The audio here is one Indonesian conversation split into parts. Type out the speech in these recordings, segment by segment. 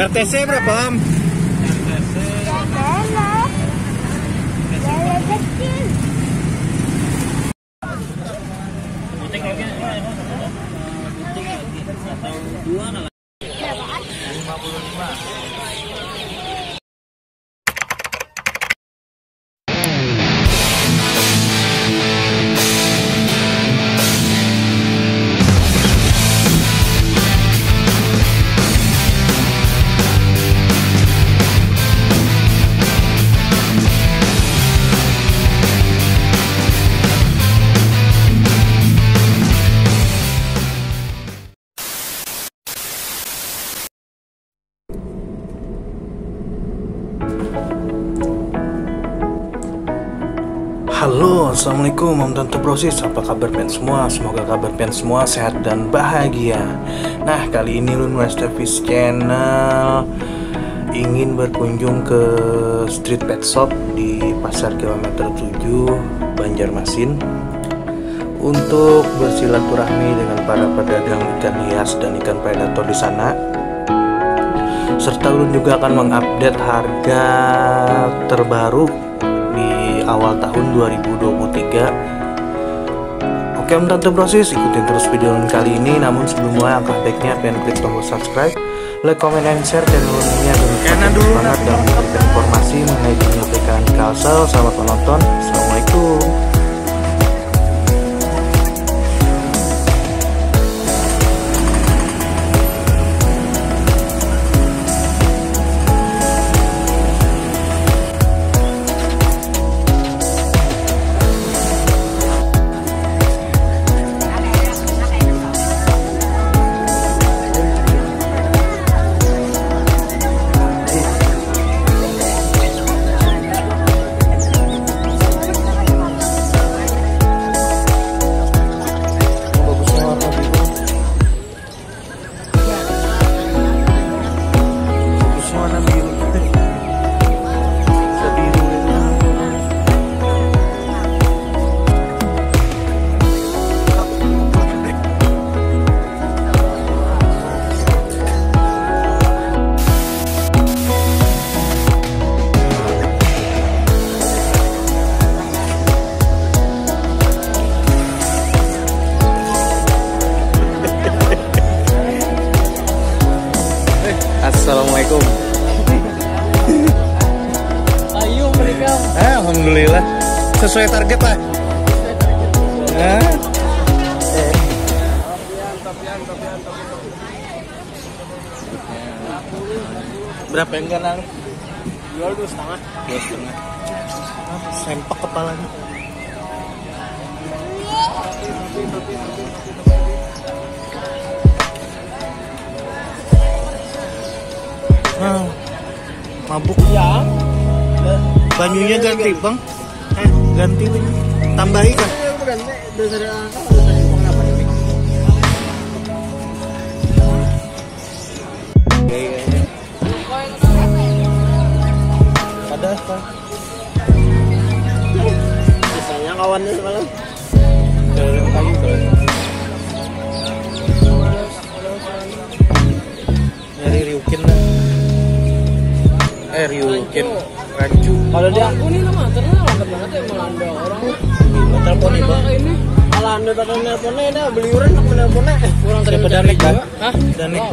RTC berapa, Am? Halo, assalamualaikum, Om Tante Brosis. Apa kabar pen semua? Semoga kabar pen semua sehat dan bahagia. Nah, kali ini Lun Masterpiece Channel ingin berkunjung ke Street Pet Shop di Pasar Kilometer 7 Banjarmasin untuk bersilaturahmi dengan para pedagang ikan hias dan ikan predator di sana. Serta Lun juga akan mengupdate harga terbaru di awal tahun 2023. Oke, Om Tante Brosis, ikutin terus video kali ini. Namun sebelum mulai, angka baiknya pengen klik tombol subscribe, like, comment, and share channel ini agar dulu semangat dan memberikan informasi mengenai dunia peliharaan Kalsel. Selamat menonton. Assalamualaikum. Assalamualaikum. Ayo mereka. Alhamdulillah sesuai target lah. Berapa yang ganang? Jual 2,5. 2,5. Sempak kepalanya. Mabuk Ya. banyunya ganti bang, ganti tambahin kan. Ada apa? Biasanya kawannya semalam. Nyari Ryukin lah. Ryukin rancu. Kalau dia aku nih nama ternyata lambat banget ya melanda orang. Telepon nih bang. Ini melanda pada nelponnya dah beliuran tak menelponnya. Kurang terima Danik kan? Hah? Danik.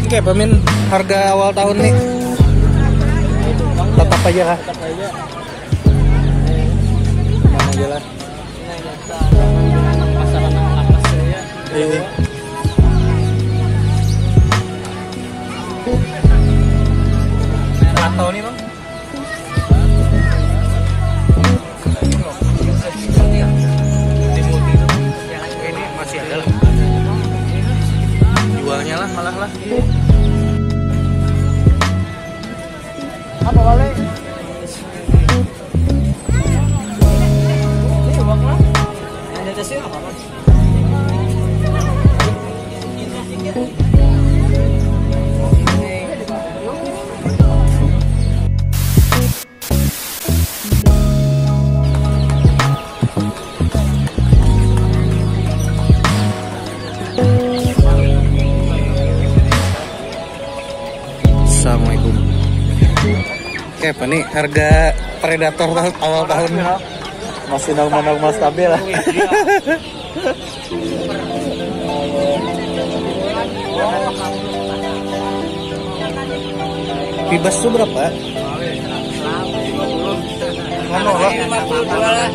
Oke, pamin harga awal tahun nih. Tetap aja kah? Tetap aja. Mana aja lah. Pasaran lapas ya. Ini. Atau nih bang? Ini masih ada lah. Jualnya lah malah lah. Apa wale? Ini uang lah. Ada tesnya apa mas? Kayak apa nih harga predator awal tahun? Masih normal stabil lah. Bebas tuh berapa? Mana lah? 52 lah.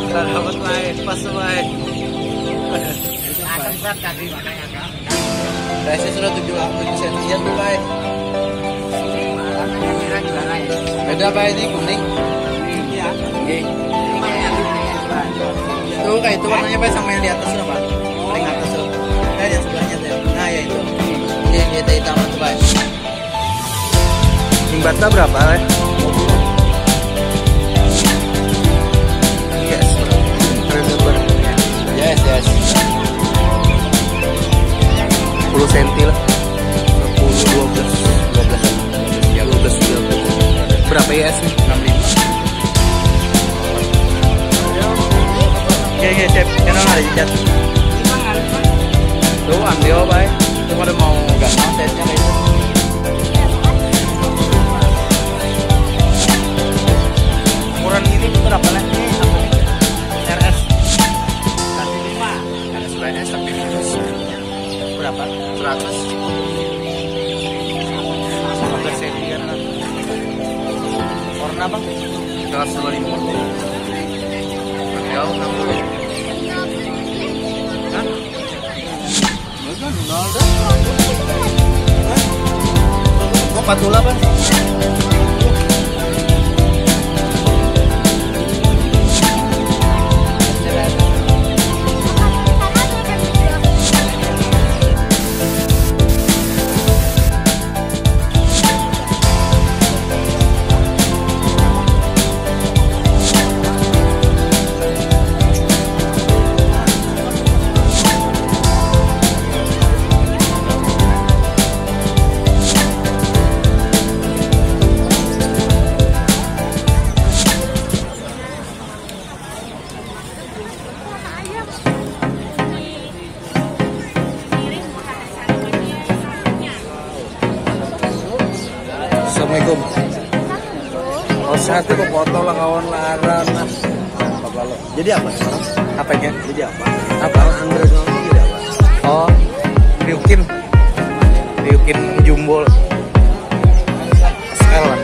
Dapat baik, pas baik. Saya sudah 7 sentian tuh baik. Beda apa ini kuning? Iya. Tuh kayak itu warnanya apa sama yang di atas apa? Paling atas tuh. Nah yang sebelahnya tuh. Nah ya itu. Yang hitam tuh baik. Imbata berapa lah? Yes. Yes. 10 cm lah. 10, 12. Ya 12. Berapa ya sih? 65. Oke, Chef. Kenapa ada dicat? Tuh ambil baik. Itu pada mau gantung setnya kayak itu. Ukuran ini berapa lah? RS 105. RS BS tapi berapa? 100. 15 cm kan. Warna apa? 125. Jauh kamu. Hah? Oh, patula Bang. Assalamualaikum. Oh satu kok foto lah kawan larang lah. Jadi apa sekarang? Apanya? Jadi apa? Apa? Android jadi apa? Oh, Ryukin Jumbo SL lah.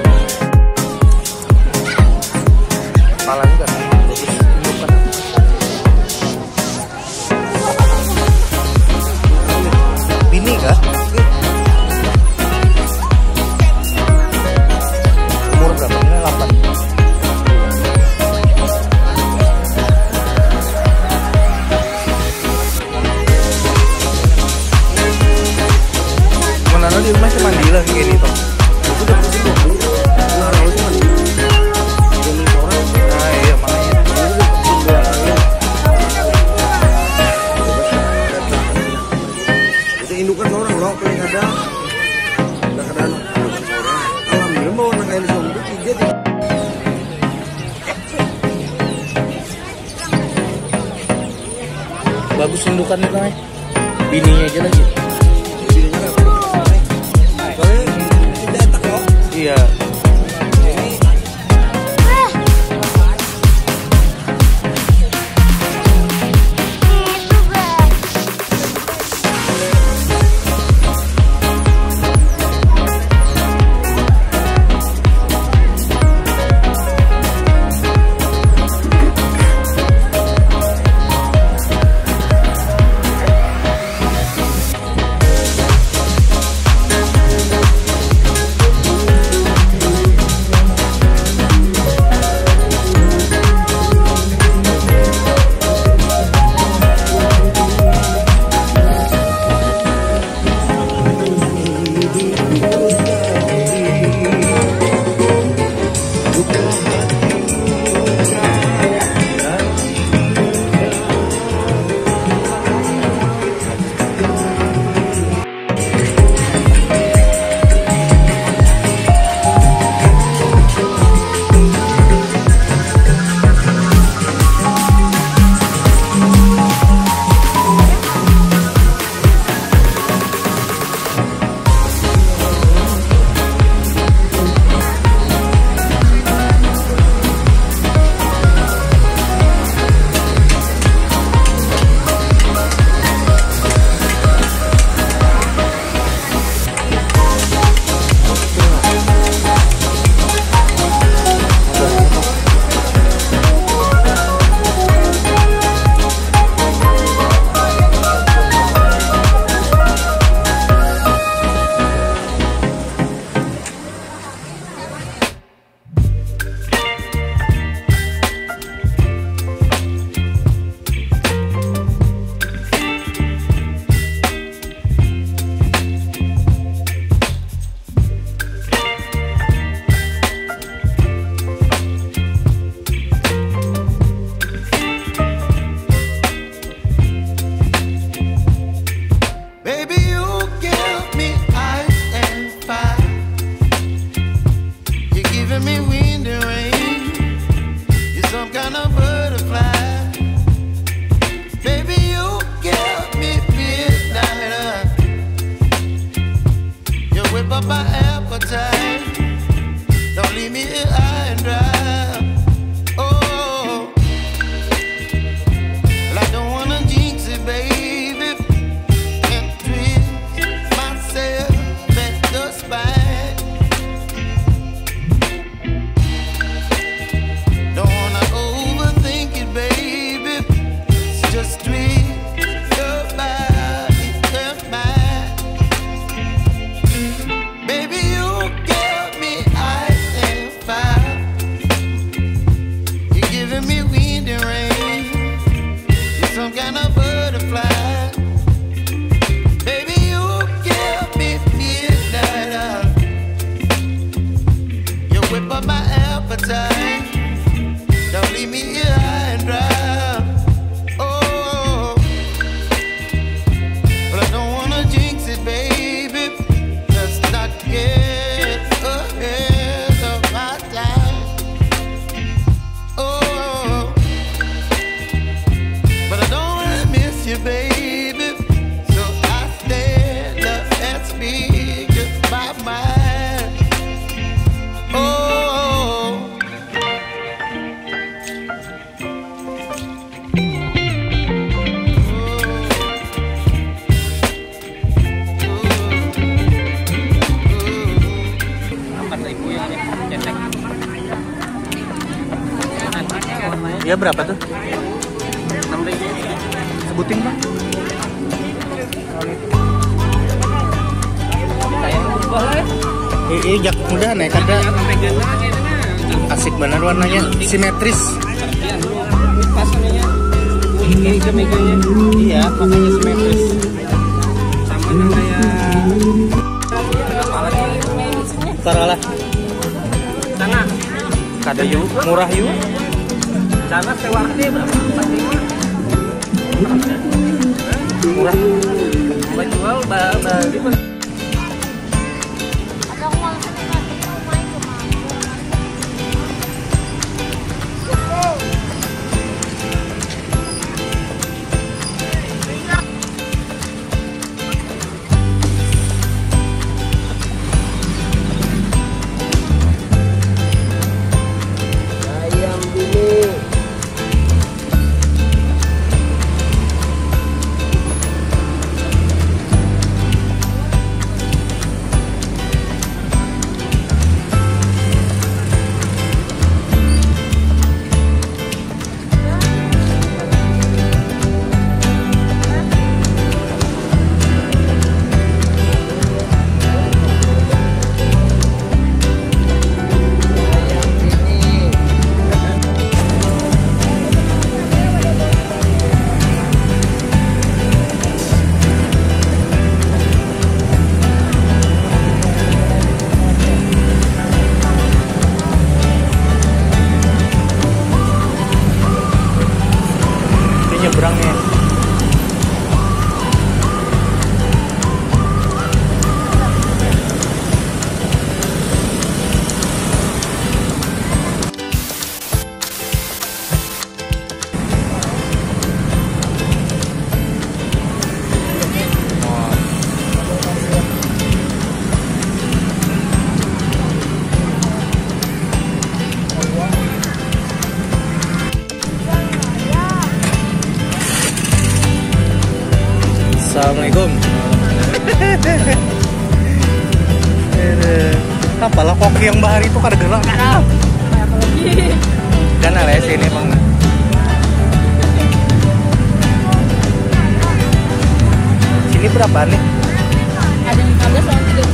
Kepala juga kan? Bagus. Indukan. Bini kah? Umur berapa? Ini 8. Mana di rumah cuma mandi lah kayak gitu. Aku udah pasti kok. Nah, kalau cuma demi orang. Nah iya makanya. Itu indukan orang loh paling ada. Udah kadang indukan orang. Alhamdulillah mau anak kayak itu 3 di. Bagus indukannya kan. Bininya aja lagi. Iya. you, baby. So I stand up and speak just my mind. Oh. Ya berapa tuh? 6.000. Sebutin bang. Jak udah naik ada. Asik bener warnanya, simetris. Iya, makanya simetris. Sama kayak. Taruhlah. Sana. Kada yuk, murah yuk. Sana sewa berapa? 45. Murah. Jual beli. Nyebrangnya. Assalamualaikum. Apalah koki yang bahari itu kada gerak kan? Dan ala sini bang. Sini berapa nih? Ada yang 15 sama 30.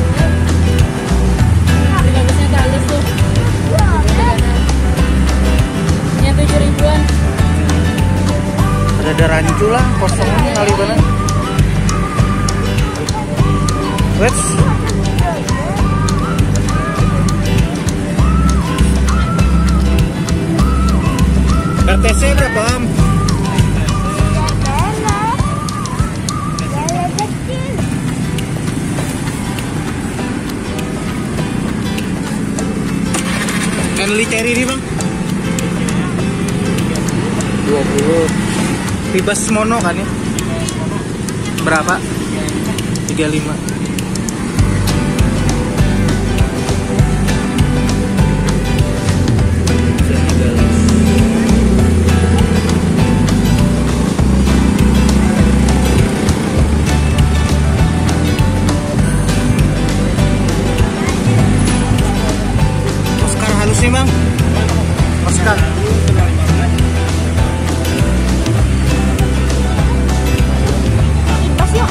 15-nya kalis tuh. Ini 7.000-an. Ada rancu lah, kosong kali banget. Let's. RTC berapa Om? Henley Cherry ini bang? 20. Bebas mono kan ya? Berapa? 35. Bang, Oscar. Pas yuk.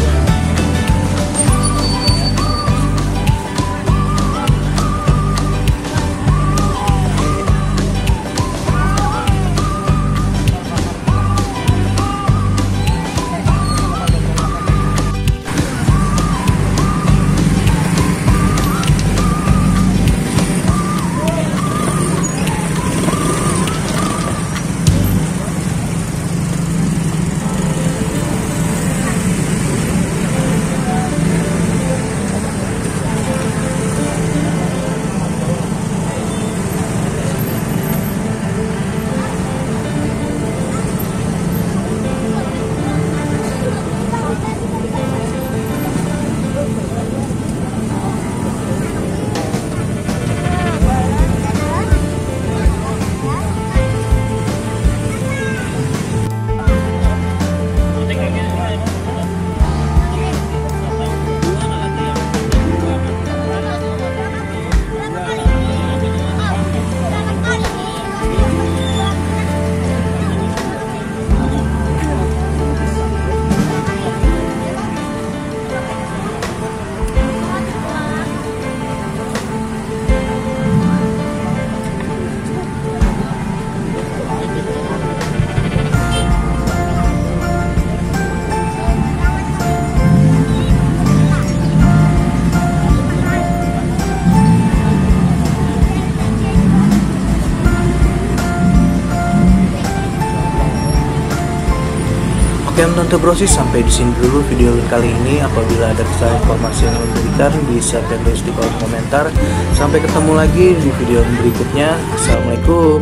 Oke Om Tante Brosis, sampai di sini dulu video kali ini. Apabila ada kesalahan informasi yang ingin diberikan, bisa tulis di kolom komentar. Sampai ketemu lagi di video berikutnya. Assalamualaikum.